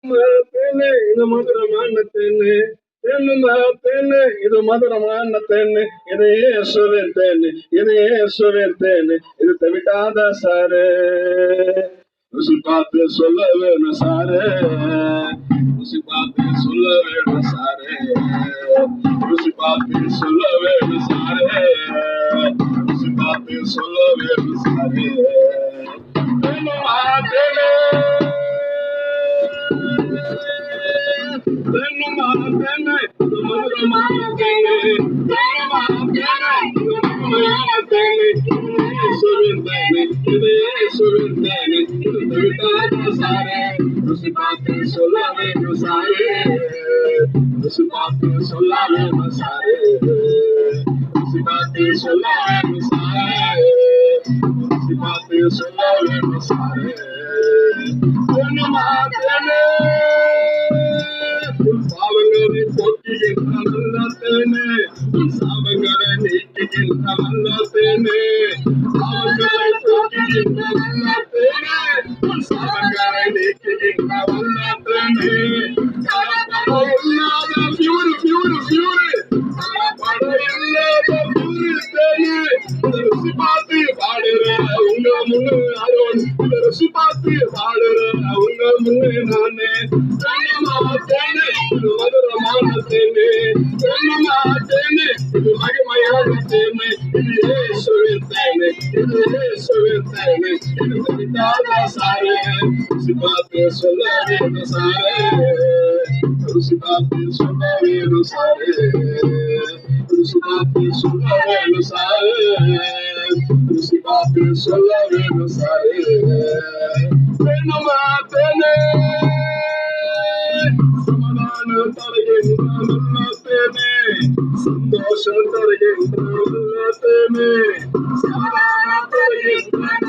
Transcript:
தேனே இது மதுரமான தேனே தேனுமா தேனே இது மதுரமான தேனே இது இயேசுவின் தேனே இது இயேசுவின் தேனே இது தவிட்டாத சாரு ருசி பார்த்து சொல்ல வேணும் சாரு ருசி பார்த்து சொல்ல வேணும் சாரு ருசி பார்த்து சொல்ல வேணும் சாரு ருசி பார்த்து சொல்ல வேணும் சாரு தேனுமா தேனே பாவங்களை போக்குகின்ற நல்ல தேனே சாபங்களை நீக்குகின்ற நல்ல தேனே பாவங்களை போக்குகின்ற நல்ல தேனே சாபங்களை நீக்குகின்ற நல்ல தேனே இல்லாத பியூரு பியூரு பியூரு இல்லாத பியூரு தேனே ருசி பார்த்து பாடுற உங்க முன்னு அருண் ருசி பார்த்து பாடுற உங்க முன்னு நானே தேனே மதுரமான தேனே தேனுமா தேனே இது மகிமையான தேனே இது இயேசுவின் தேனே இது இயேசுவின் தேனே இது தவிட்டாத சாரே ருசி பார்த்து சொல்ல வேணும் சாரே ருசி பார்த்து சொல்ல வேணும் சாரே ருசி பார்த்து சொல்ல வேணும் சாரே ருசி பார்த்து சொல்ல வேணும் சாரே தேனுமா தேனே சமாதானம் தருகின்ற நல்ல தேனே சந்தோஷம் தருகின்ற நல்ல தேனே சமாதானம் தருகின்ற